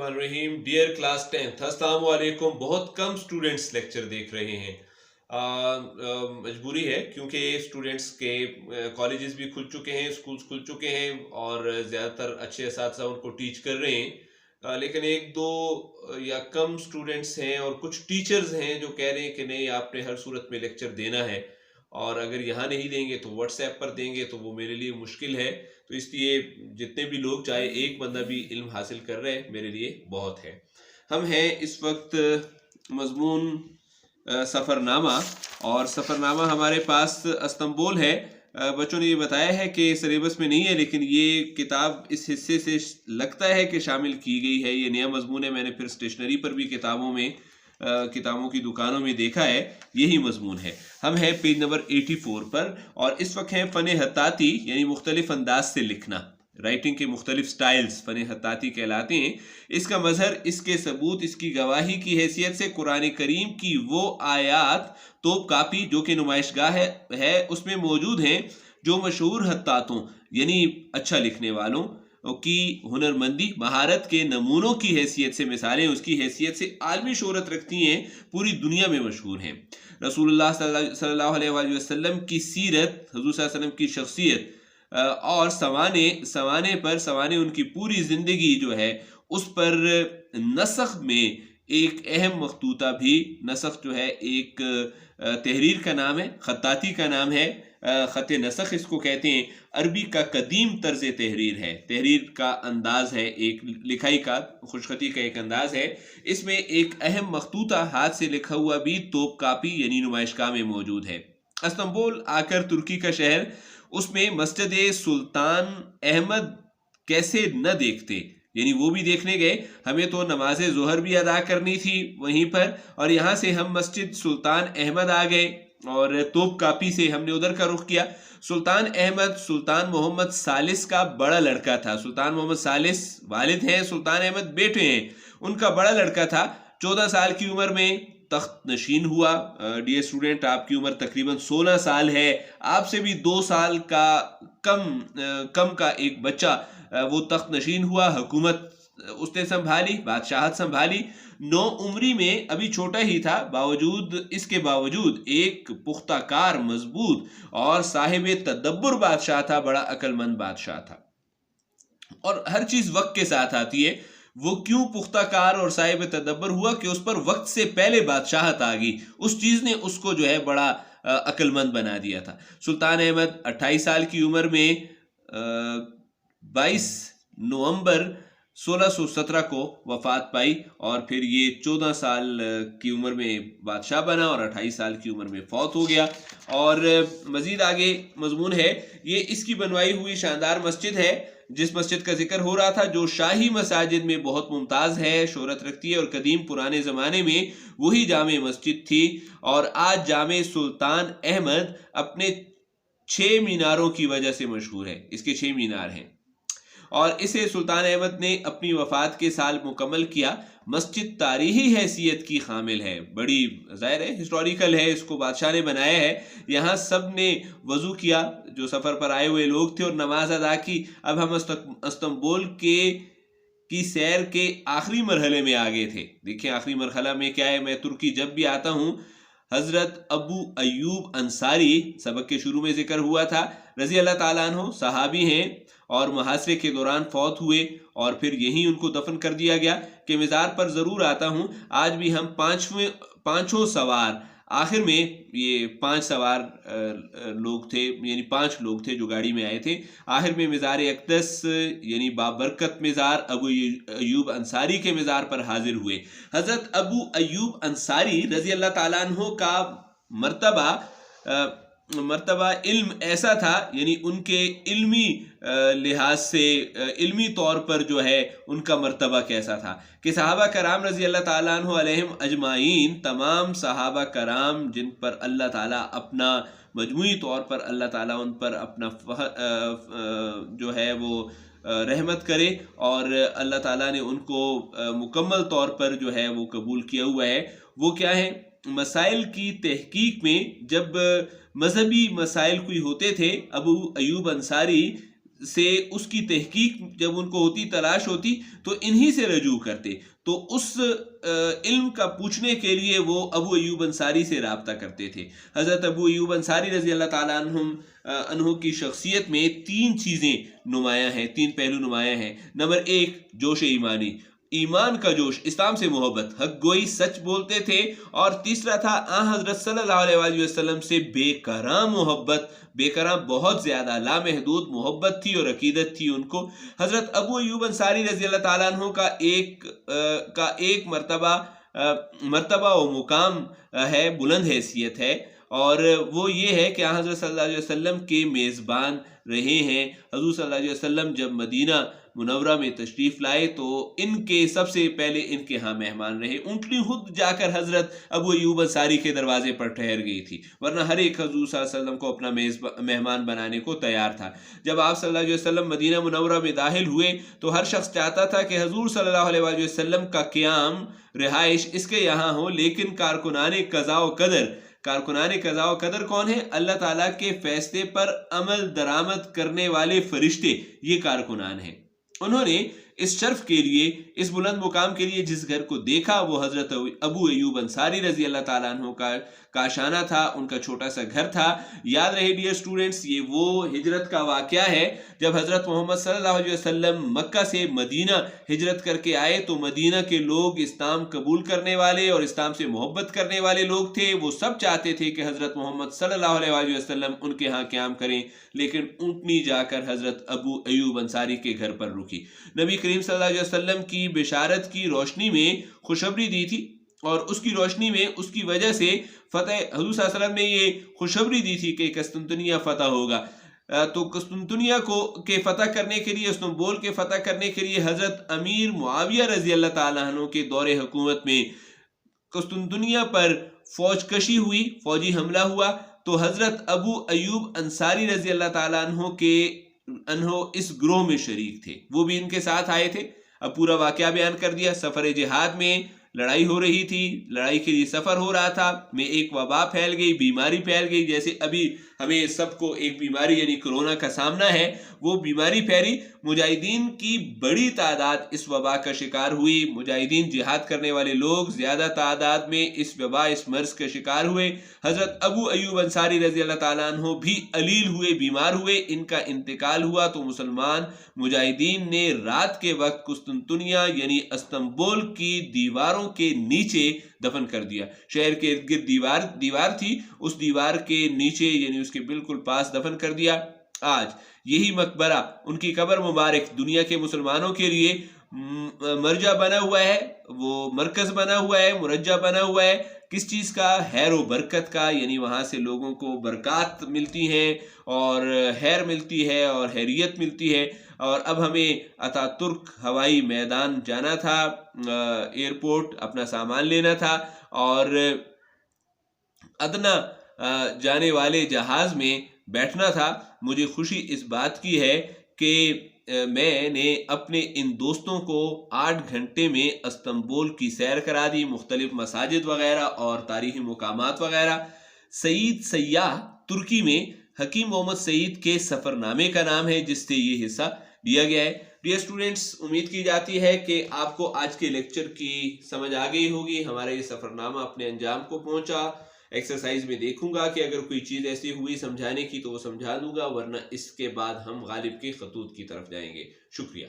बिस्मिल्लाहिर्रहमानिर्रहीम। Dear class 10th, अस्सलाम वालेकुम। बहुत कम स्टूडेंट्स लेक्चर देख रहे हैं। मजबूरी है क्योंकि स्टूडेंट्स के कॉलेजेस भी खुल चुके हैं, स्कूल्स खुल चुके हैं और ज़्यादातर अच्छे असातिज़ा उनको टीच कर रहे हैं। लेकिन एक दो या कम स्टूडेंट्स हैं और कुछ टीचर्स हैं जो कह रहे हैं कि नहीं, आपने हर सूरत में लेक्चर देना है और अगर यहाँ नहीं देंगे तो व्हाट्सएप पर देंगे, तो वो मेरे लिए मुश्किल है। तो इसलिए जितने भी लोग, चाहे एक बंदा भी इल्म हासिल कर रहे हैं, मेरे लिए बहुत है। हम हैं इस वक्त मजमून सफ़रनामा, और सफ़रनामा हमारे पास इस्तांबुल है। बच्चों ने ये बताया है कि सिलेबस में नहीं है, लेकिन ये किताब इस हिस्से से लगता है कि शामिल की गई है। ये नया मजमून है। मैंने फिर स्टेशनरी पर भी किताबों की दुकानों में देखा है, यही मजमून है। हम हैं पेज नंबर 84 पर और इस वक्त है फ़न हत्ताती, यानी मुख्तलिफ अंदाज से लिखना। राइटिंग के मुख्तलिफ स्टाइल्स फ़न हत्ताती कहलाते हैं। इसका मजहर, इसके सबूत, इसकी गवाही की हैसियत से कुरान करीम की वो आयात तोप कापी जो कि नुमाइशगाह है उसमें मौजूद हैं, जो मशहूर हत्तातों यानी अच्छा लिखने वालों की हुनरमंदी, महारत के नमूनों की हैसियत से, मिसालें उसकी हैसियत से आलमी शोहरत रखती हैं, पूरी दुनिया में मशहूर हैं। रसूलुल्लाह सल्लल्लाहु अलैहि वसल्लम की सीरत, हुज़ूर सल्लल्लाहु अलैहि वसल्लम की शख्सियत और सवाने उनकी पूरी ज़िंदगी जो है उस पर नसख में एक अहम मखतूता भी, नसख जो है एक तहरीर का नाम है, खत्ताती का नाम है, ख़त नसख इसको कहते हैं। अरबी का कदीम तर्ज तहरीर है, तहरीर का अंदाज है, एक लिखाई का, खुशखती का एक अंदाज है। इसमें एक अहम मखतूता हाथ से लिखा हुआ भी तोप कापी यानी नुमाइशगाह में मौजूद है। इस्तांबुल आकर तुर्की का शहर, उसमें मस्जिद सुल्तान अहमद कैसे न देखते, यानी वो भी देखने गए। हमें तो नमाज ज़ोहर भी अदा करनी थी वहीं पर, और यहाँ से हम मस्जिद सुल्तान अहमद आ गए और तोप कापी से हमने उधर का रुख किया। सुल्तान अहमद सुल्तान मोहम्मद सालिस का बड़ा लड़का था। सुल्तान मोहम्मद सालिस वालिद हैं, सुल्तान अहमद बेटे हैं, उनका बड़ा लड़का था। 14 साल की उम्र में तख्त नशीन हुआ। डियर स्टूडेंट, आपकी उम्र तकरीबन 16 साल है। आपसे भी 2 साल का कम का एक बच्चा वो तख्त नशीन हुआ, हुकूमत उसने संभाली, बादशाहत संभाली। 9 उम्री में, अभी छोटा ही था, इसके बावजूद एक पुख्ताकार, मजबूत और साहिब तदब्बुर बादशाह था, बड़ा अक्लमंद बादशाह था। और हर चीज वक्त के साथ आती है। वो क्यों पुख्ताकार और साहिब तदब्बर हुआ कि उस पर वक्त से पहले बादशाहत आ गई। उस चीज ने उसको जो है बड़ा अक्लमंद बना दिया था। सुल्तान अहमद 28 साल की उम्र में 22 नवंबर 1617 को वफात पाई, और फिर ये 14 साल की उम्र में बादशाह बना और 28 साल की उम्र में फौत हो गया। और मजीद आगे मजमून है, ये इसकी बनवाई हुई शानदार मस्जिद है, जिस मस्जिद का जिक्र हो रहा था, जो शाही मसाजिद में बहुत मुमताज़ है, शोहरत रखती है, और कदीम पुराने ज़माने में वही जामे मस्जिद थी। और आज जामे सुल्तान अहमद अपने 6 मीनारों की वजह से मशहूर है। इसके 6 मीनार हैं और इसे सुल्तान अहमद ने अपनी वफात के साल मुकम्मल किया। मस्जिद तारीही हैसियत की हामिल है, बड़ी ज़ाहिर है हिस्टोरिकल है, इसको बादशाह ने बनाया है। यहाँ सब ने वज़ू किया जो सफ़र पर आए हुए लोग थे और नमाज अदा की। अब हम इस्तांबुल की सैर के आखिरी मरहले में आ गए थे। देखिए आखिरी मरहला में क्या है। मैं तुर्की जब भी आता हूँ, हज़रत अबू अयूब अंसारी, सबक के शुरू में जिक्र हुआ था, रज़ी अल्लाह ताला अन्हु, सहाबी हैं और मुहासरे के दौरान फौत हुए और फिर यहीं उनको दफन कर दिया गया। कि मज़ार पर ज़रूर आता हूँ। आज भी हम पांचों सवार, आखिर में ये 5 सवार लोग थे, यानी 5 लोग थे जो गाड़ी में आए थे। आखिर में मज़ार अक़दस यानी बाबरकत मज़ार अबू अयूब अंसारी के मज़ार पर हाजिर हुए। हज़रत अबू अयूब अंसारी रज़ी अल्लाह ताला अन्हु का मर्तबा इल्म ऐसा था, यानी उनके इल्मी लिहाज से, इल्मी तौर पर जो है उनका मर्तबा कैसा था कि सहाबा कराम रज़ी अल्लाह ताला अन्हु अलैहिम अजमाइन, तमाम सहाबा कराम जिन पर अल्लाह ताला अपना मजमूई तौर पर अल्लाह ताला उन पर अपना जो है वो रहमत करे, और अल्लाह ताला ने उनको मुकम्मल तौर पर जो है वो कबूल किया हुआ है। वो क्या है, मसाइल की तहकीक में जब मजहबी मसाइल कोई होते थे, अबू अयूब अंसारी से उसकी तहकीक जब उनको होती, तलाश होती, तो इन्हीं से रजू करते। तो उस इल्म का पूछने के लिए वो अबू अयूब अंसारी से राब्ता करते थे। हज़रत अबू अयूब अंसारी रज़ी अल्लाह ताला अन्हु की शख्सियत में 3 चीज़ें नुमायाँ हैं, 3 पहलू नुमायाँ हैं। नंबर 1, जोश ईमानी, ईमान का जोश, इस्लाम से मोहब्बत, हक गोई, सच बोलते थे। और तीसरा था हज़रत सल्लल्लाहु अलैहि वसल्लम से बेकरार मोहब्बत, बेकरार बहुत ज़्यादा लामहदूद मोहब्बत थी और अकीदत थी उनको। हज़रत अबू अयूब अंसारी रज़ी अल्लाह ताला अन्हु का एक मर्तबा व मुकाम है, बुलंद हैसियत है, और वो ये है कि हज़रत सल्लल्लाहु अलैहि वसल्लम के मेज़बान रहे हैं। हज़ूर सल्लल्लाहु अलैहि वसल्लम जब मदीना मुनव्वरा में तशरीफ़ लाए तो इनके सबसे पहले इनके यहाँ मेहमान रहे। ऊँटनी खुद जाकर हज़रत अबू अयूब अंसारी के दरवाजे पर ठहर गई थी, वरना हर एक हज़ूर सल्लल्लाहु अलैहि वसल्लम को अपना मेहमान बनाने को तैयार था। जब आप सल्लल्लाहु अलैहि वसल्लम मदीना मुनव्वरा में दाखिल हुए तो हर शख्स चाहता था कि हज़ूर सल्लल्लाहु अलैहि वसल्लम का क़याम, रिहाइश इसके यहाँ हो, लेकिन कारकुनाने कज़ा व कदर कौन है? अल्लाह ताला के फैसले पर अमल दरामद करने वाले फरिश्ते, ये कारकुनान हैं। उन्होंने इस शर्फ के लिए, इस बुलंद मुकाम के लिए जिस घर को देखा वो हज़रत अबू अयूब अंसारी रज़ी अल्लाह ताला अन्हु का काशाना था, उनका छोटा सा घर था। याद रहे डियर स्टूडेंट्स, ये वो हिजरत का वाक़या है जब हज़रत मोहम्मद सल्लल्लाहु अलैहि वसल्लम मक्का से मदीना हिजरत करके आए तो मदीना के लोग, इस्लाम कबूल करने वाले और इस्लाम से मोहब्बत करने वाले लोग थे, वो सब चाहते थे कि हज़रत मोहम्मद सल्लल्लाहु अलैहि वसल्लम उनके यहाँ क़याम करें, लेकिन ऊँटनी जाकर हज़रत अबू अयूब अंसारी के घर पर रुकी। नबी करीम सल्लल्लाहु अलैहि वसल्लम की बिशारत की रोशनी में खुशखबरी दी थी, और उसकी रोशनी में, उसकी वजह से फतेह, हज़ूर सल्लल्लाहु अलैहि वसल्लम ने ये खुशखबरी दी थी कि कुस्तुनतुनिया फतह होगा। तो कुस्तुनतुनिया के फतह करने के लिए, इस्तांबुल के फतह करने के लिए हज़रत अमीर मुआविया रज़ी अल्लाह ताला अन्हु के दौरे हुकूमत में कुस्तुनतुनिया पर फौजकशी हुई, फौजी हमला हुआ। तो हज़रत अबू अयूब अंसारी रज़ी अल्लाह ताला अन्हु इस ग्रोह में शरीक थे, वो भी इनके साथ आए थे। अब पूरा वाक़या बयान कर दिया। सफ़र जिहाद में लड़ाई हो रही थी, लड़ाई के लिए सफ़र हो रहा था, में एक वबा फैल गई, बीमारी फैल गई। जैसे अभी हमें सबको एक बीमारी यानी कोरोना का सामना है, वो बीमारी फैली। मुजाहिदीन की बड़ी तादाद इस वबा का शिकार हुई। मुजाहिदीन जिहाद करने वाले लोग ज़्यादा तादाद में इस वबा, इस मर्ज का शिकार हुए। हज़रत अबू अयूब अंसारी रज़ी अल्लाह ताला अन्हु भी अलील हुए, बीमार हुए, इनका इंतकाल हुआ। तो मुसलमान मुजाहिदीन ने रात के वक्त कुस्तुनतुनिया यानी इस्तांबुल की दीवारों के नीचे दफन कर दिया। शहर के इर्द गिर्द दीवार थी, उस दीवार के नीचे यानी उसके बिल्कुल पास दफन कर दिया। आज यही मकबरा, उनकी कब्र मुबारक दुनिया के मुसलमानों के लिए मरजा बना हुआ है, वो मरकज बना हुआ है, मुरज्जा बना हुआ है। किस चीज़ का? हैर व बरकत का, यानी वहाँ से लोगों को बरकत मिलती हैं और हैर मिलती है और हैरियत मिलती है। और अब हमें अतातुर्क हवाई मैदान जाना था, एयरपोर्ट अपना सामान लेना था, और अदना जाने वाले जहाज़ में बैठना था। मुझे खुशी इस बात की है कि मैंने अपने इन दोस्तों को 8 घंटे में इस्तांबुल की सैर करा दी, मुख्तलिफ मसाजिद वगैरह और तारीखी मुकामात वगैरह। सईद सयाह तुर्की में हकीम मोहम्मद सईद के सफ़रनामे का नाम है, जिससे ये हिस्सा दिया गया है। डियर स्टूडेंट्स, उम्मीद की जाती है कि आपको आज के लेक्चर की समझ आ गई होगी। हमारा ये सफ़रनामा अपने अंजाम को पहुंचा। एक्सरसाइज में देखूंगा कि अगर कोई चीज़ ऐसी हुई समझाने की तो वो समझा दूंगा, वरना इसके बाद हम गालिब के खतूत की तरफ जाएंगे। शुक्रिया।